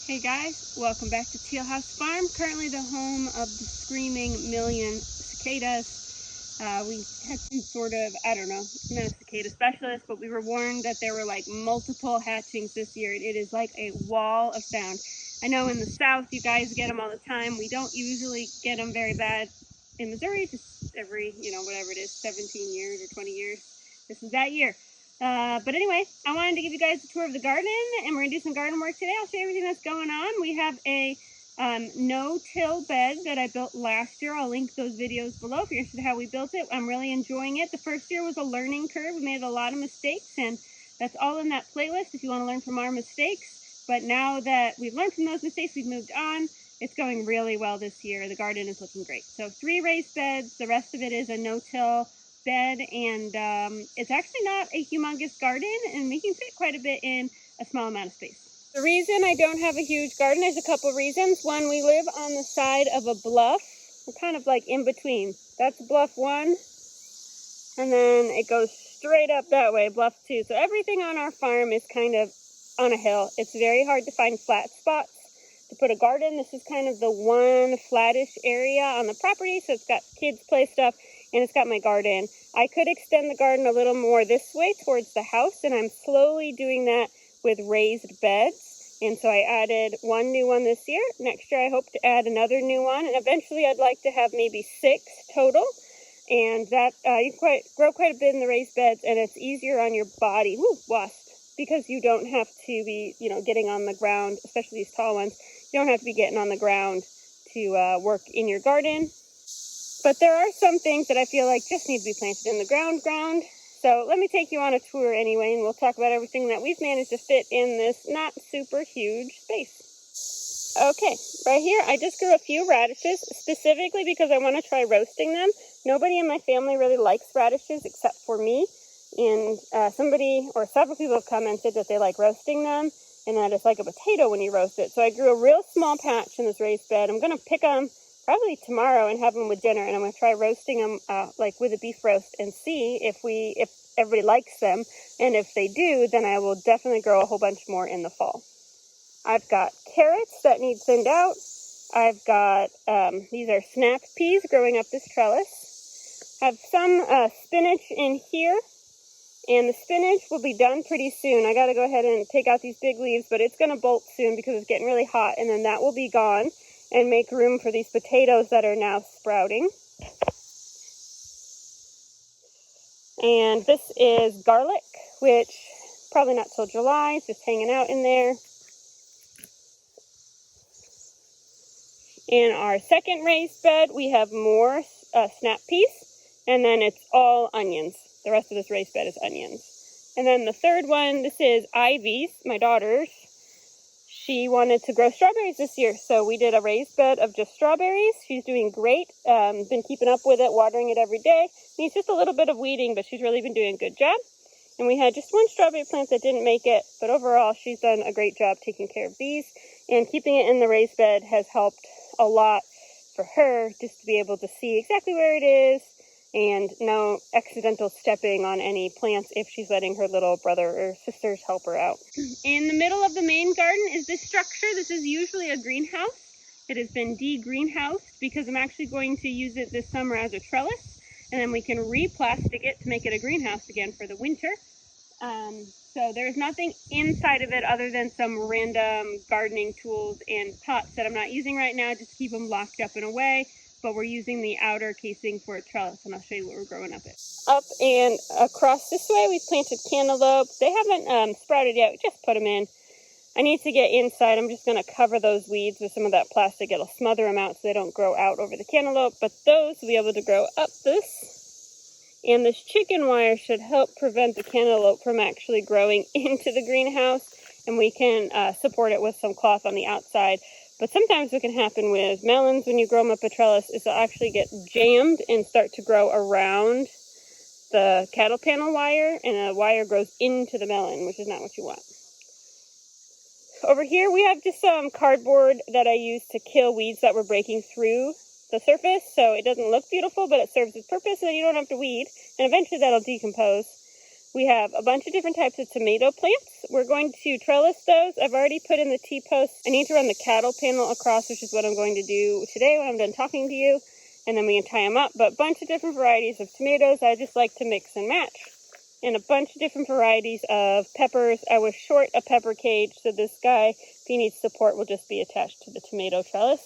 Hey guys, welcome back to Teal House Farm, currently the home of the screaming million cicadas. We had some sort of, I don't know, not a cicada specialist, but we were warned that there were like multiple hatchings this year. It is like a wall of sound. I know in the south you guys get them all the time. We don't usually get them very bad in Missouri, just every, whatever it is, 17 years or 20 years. This is that year. But anyway, I wanted to give you guys a tour of the garden, and we're going to do some garden work today. I'll show you everything that's going on. We have a no-till bed that I built last year. I'll link those videos below if you're interested in how we built it. I'm really enjoying it. The first year was a learning curve. We made a lot of mistakes, and that's all in that playlist if you want to learn from our mistakes. But now that we've learned from those mistakes, we've moved on. It's going really well this year. The garden is looking great. So 3 raised beds. The rest of it is a no-till bed, and it's actually not a humongous garden, and we can fit quite a bit in a small amount of space. The reason I don't have a huge garden, there's a couple reasons. One, we live on the side of a bluff. We're kind of like in between. That's bluff 1, and then it goes straight up that way, bluff 2. So everything on our farm is kind of on a hill. It's very hard to find flat spots to put a garden. This is kind of the one flattish area on the property, so it's got kids' play stuff, and it's got my garden. I could extend the garden a little more this way towards the house, and I'm slowly doing that with raised beds. And so I added 1 new one this year. Next year I hope to add another new one, and eventually I'd like to have maybe 6 total. And that you can grow quite a bit in the raised beds, and it's easier on your body. Woo, wasp. Because you don't have to be, getting on the ground, especially these tall ones. You don't have to be getting on the ground to work in your garden. But there are some things that I feel like just need to be planted in the ground. So let me take you on a tour anyway, and we'll talk about everything that we've managed to fit in this not super huge space. Okay, right here I just grew a few radishes, specifically because I want to try roasting them. Nobody in my family really likes radishes except for me. And somebody or several people have commented that they like roasting them, and that it's like a potato when you roast it. So I grew a real small patch in this raised bed. I'm going to pick them probably tomorrow and have them with dinner, and I'm going to try roasting them like with a beef roast and see if everybody likes them. And if they do, then I will definitely grow a whole bunch more in the fall. I've got carrots that need thinned out. I've got these are snap peas growing up this trellis. I have some spinach in here. And the spinach will be done pretty soon. I got to go ahead and take out these big leaves, but it's going to bolt soon because it's getting really hot, and then that will be gone and make room for these potatoes that are now sprouting. And this is garlic, which probably not till July. It's just hanging out in there. In our second raised bed, we have more snap peas, and then it's all onions. The rest of this raised bed is onions. And then the third one, this is Ivy's, my daughter's. She wanted to grow strawberries this year, so we did a raised bed of just strawberries. She's doing great. Been keeping up with it, watering it every day. Needs just a little bit of weeding, but she's really been doing a good job. And we had just one strawberry plant that didn't make it, but overall she's done a great job taking care of these. And keeping it in the raised bed has helped a lot for her, just to be able to see exactly where it is, and no accidental stepping on any plants if she's letting her little brother or sisters help her out. In the middle of the main garden is this structure. This is usually a greenhouse. It has been de-greenhoused because I'm actually going to use it this summer as a trellis, and then we can re-plastic it to make it a greenhouse again for the winter. So there's nothing inside of it other than some random gardening tools and pots that I'm not using right now, just to keep them locked up and away. But we're using the outer casing for a trellis, and I'll show you what we're growing up in. Up and across this way, we've planted cantaloupe. They haven't sprouted yet. We just put them in. I need to get inside. I'm just going to cover those weeds with some of that plastic. It'll smother them out so they don't grow out over the cantaloupe. But those will be able to grow up this. And this chicken wire should help prevent the cantaloupe from actually growing into the greenhouse. And we can support it with some cloth on the outside. But sometimes what can happen with melons when you grow them up a trellis is they'll actually get jammed and start to grow around the cattle panel wire, and a wire grows into the melon, which is not what you want. Over here we have just some cardboard that I use to kill weeds that were breaking through the surface, so it doesn't look beautiful, but it serves its purpose so that you don't have to weed, and eventually that'll decompose. We have a bunch of different types of tomato plants. We're going to trellis those. I've already put in the T-posts. I need to run the cattle panel across, which is what I'm going to do today when I'm done talking to you, and then we can tie them up. But a bunch of different varieties of tomatoes. I just like to mix and match. And a bunch of different varieties of peppers. I was short a pepper cage, so this guy, if he needs support, will just be attached to the tomato trellis.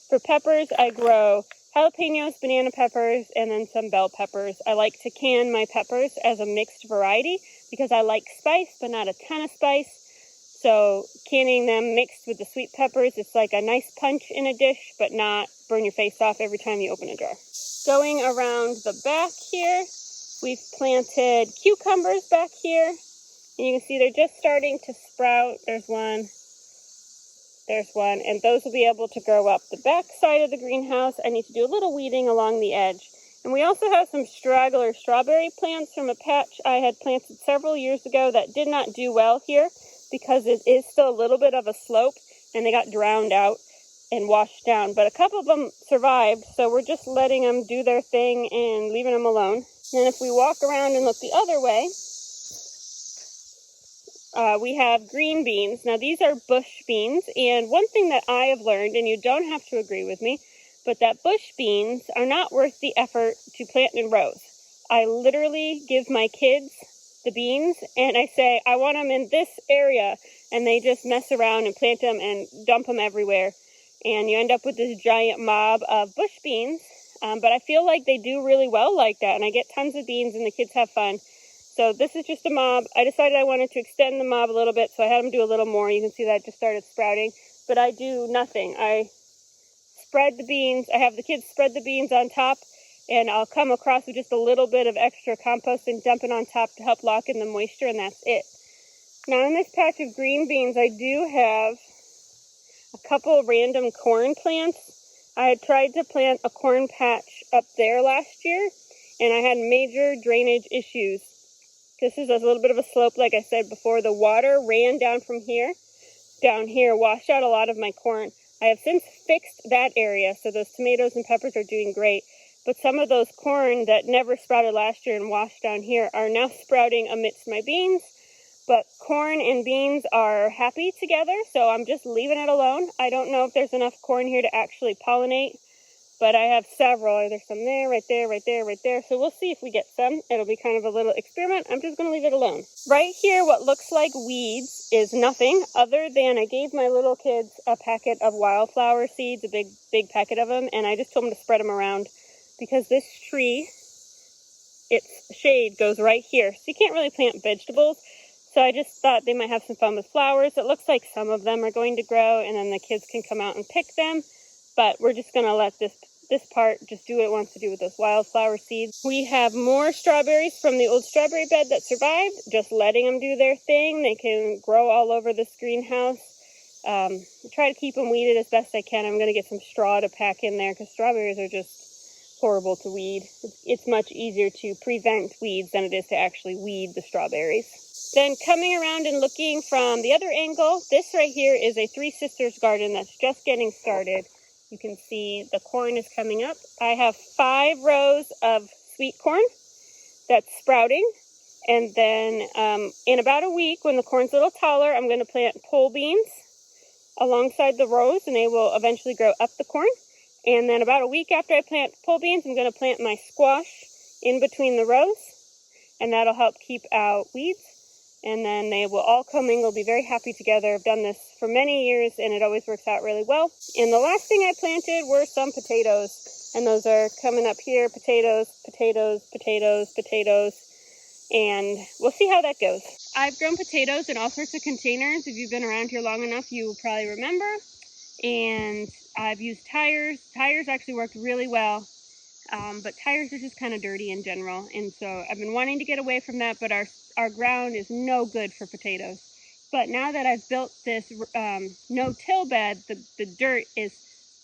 For peppers, I grow jalapenos, banana peppers, and then some bell peppers. I like to can my peppers as a mixed variety because I like spice, but not a ton of spice. So canning them mixed with the sweet peppers, it's like a nice punch in a dish, but not burn your face off every time you open a jar. Going around the back here, we've planted cucumbers back here. And you can see they're just starting to sprout. There's one, and those will be able to grow up the back side of the greenhouse. I need to do a little weeding along the edge. And we also have some straggler strawberry plants from a patch I had planted several years ago that did not do well here because it is still a little bit of a slope and they got drowned out and washed down. But a couple of them survived, so we're just letting them do their thing and leaving them alone. And if we walk around and look the other way, we have green beans. Now these are bush beans, and one thing that I have learned, and you don't have to agree with me, but that bush beans are not worth the effort to plant in rows. I literally give my kids the beans and I say, I want them in this area, and they just mess around and plant them and dump them everywhere. And you end up with this giant mob of bush beans, but I feel like they do really well like that, and I get tons of beans and the kids have fun. So this is just a mob. I decided I wanted to extend the mob a little bit, so I had them do a little more. You can see that it just started sprouting, but I do nothing. I spread the beans. I have the kids spread the beans on top, and I'll come across with just a little bit of extra compost and dump it on top to help lock in the moisture, and that's it. Now in this patch of green beans, I do have a couple of random corn plants. I had tried to plant a corn patch up there last year, and I had major drainage issues. This is a little bit of a slope, like I said before. The water ran down from here, down here, washed out a lot of my corn. I have since fixed that area, so those tomatoes and peppers are doing great. But some of those corn that never sprouted last year and washed down here are now sprouting amidst my beans. But corn and beans are happy together, so I'm just leaving it alone. I don't know if there's enough corn here to actually pollinate, but I have several. There's some there, right there, right there, right there. So we'll see if we get some. It'll be kind of a little experiment. I'm just going to leave it alone. Right here, what looks like weeds is nothing other than I gave my little kids a packet of wildflower seeds, a big packet of them, and I just told them to spread them around because this tree, its shade goes right here. So you can't really plant vegetables. So I just thought they might have some fun with flowers. It looks like some of them are going to grow, and then the kids can come out and pick them. But we're just going to let this part just do what it wants to do with those wildflower seeds. We have more strawberries from the old strawberry bed that survived, just letting them do their thing. They can grow all over this greenhouse. I try to keep them weeded as best I can. I'm going to get some straw to pack in there because strawberries are just horrible to weed. It's much easier to prevent weeds than it is to actually weed the strawberries. Then coming around and looking from the other angle, this right here is a Three Sisters garden that's just getting started. You can see the corn is coming up. I have 5 rows of sweet corn that's sprouting. And then in about a week, when the corn's a little taller, I'm going to plant pole beans alongside the rows, and they will eventually grow up the corn. And then about a week after I plant pole beans, I'm going to plant my squash in between the rows, and that'll help keep out weeds. And then they will all commingle, be very happy together. I've done this for many years, and it always works out really well. And the last thing I planted were some potatoes, and those are coming up here. Potatoes, potatoes, potatoes, potatoes, and we'll see how that goes. I've grown potatoes in all sorts of containers. If you've been around here long enough, you will probably remember. And I've used tires. Tires actually worked really well. But tires are just kind of dirty in general, and so I've been wanting to get away from that, but our ground is no good for potatoes. But now that I've built this no-till bed, the dirt is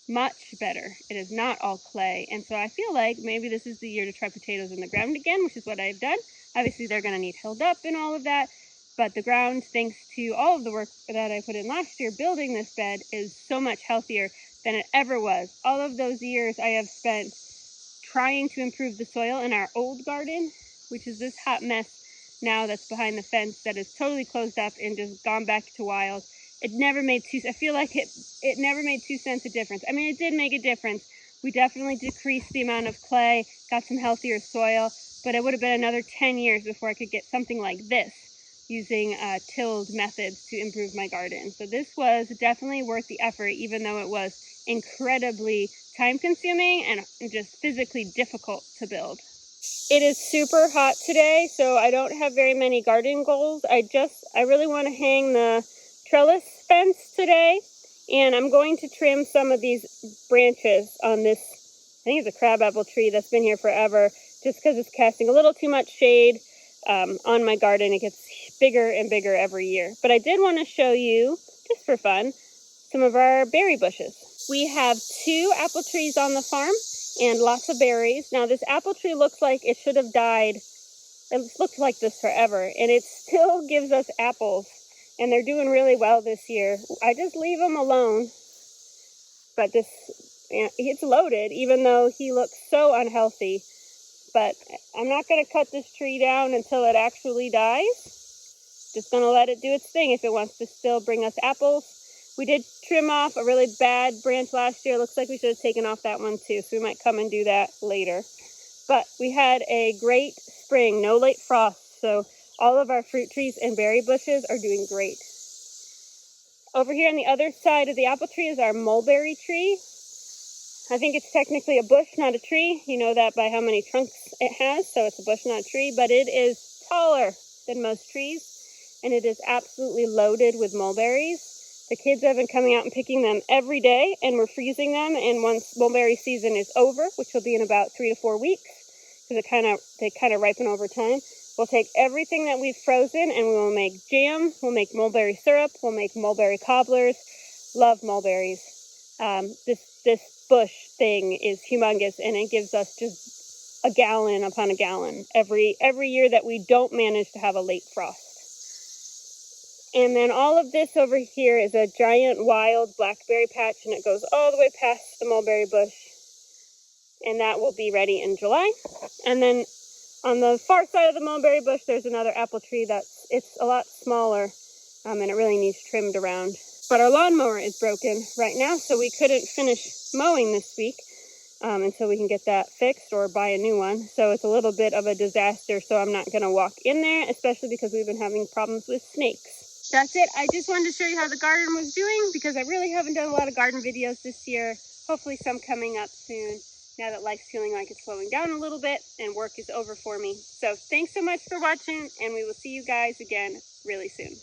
much better. It is not all clay, and so I feel like maybe this is the year to try potatoes in the ground again, which is what I've done. Obviously, they're going to need hilled up and all of that, but the ground, thanks to all of the work that I put in last year building this bed, is so much healthier than it ever was. All of those years I have spent trying to improve the soil in our old garden, which is this hot mess now that's behind the fence that is totally closed up and just gone back to wild. It never made I feel like it never made 2 cents a difference. I mean, it did make a difference. We definitely decreased the amount of clay, got some healthier soil, but it would have been another 10 years before I could get something like this using tilled methods to improve my garden. So this was definitely worth the effort, even though it was incredibly time consuming and just physically difficult to build. It is super hot today, so I don't have very many garden goals. I really want to hang the trellis fence today, and I'm going to trim some of these branches on this, I think it's a crabapple tree that's been here forever, just because it's casting a little too much shade on my garden. It gets bigger and bigger every year. But I did want to show you, just for fun, some of our berry bushes. We have 2 apple trees on the farm and lots of berries. Now this apple tree looks like it should have died. It looked like this forever, and it still gives us apples, and they're doing really well this year. I just leave them alone, but it's loaded, even though he looks so unhealthy. But I'm not going to cut this tree down until it actually dies. Just going to let it do its thing if it wants to still bring us apples. We did trim off a really bad branch last year. Looks like we should have taken off that one too, so we might come and do that later. But we had a great spring, no late frost, so all of our fruit trees and berry bushes are doing great. Over here on the other side of the apple tree is our mulberry tree. I think it's technically a bush, not a tree. You know that by how many trunks it has, so it's a bush, not a tree, but it is taller than most trees, and it is absolutely loaded with mulberries. The kids have been coming out and picking them every day, and we're freezing them, and once mulberry season is over, which will be in about 3 to 4 weeks, because they kind of ripen over time, we'll take everything that we've frozen and we will make jam, we'll make mulberry syrup, we'll make mulberry cobblers. Love mulberries. This bush thing is humongous, and it gives us just a gallon upon a gallon every year that we don't manage to have a late frost. And then all of this over here is a giant wild blackberry patch, and it goes all the way past the mulberry bush, and that will be ready in July. And then on the far side of the mulberry bush, there's another apple tree it's a lot smaller, and it really needs trimmed around. But our lawnmower is broken right now, so we couldn't finish mowing this week until we can get that fixed or buy a new one. So it's a little bit of a disaster, so I'm not going to walk in there, especially because we've been having problems with snakes. That's it. I just wanted to show you how the garden was doing, because I really haven't done a lot of garden videos this year. Hopefully some coming up soon, now that life's feeling like it's slowing down a little bit and work is over for me. So thanks so much for watching, and we will see you guys again really soon.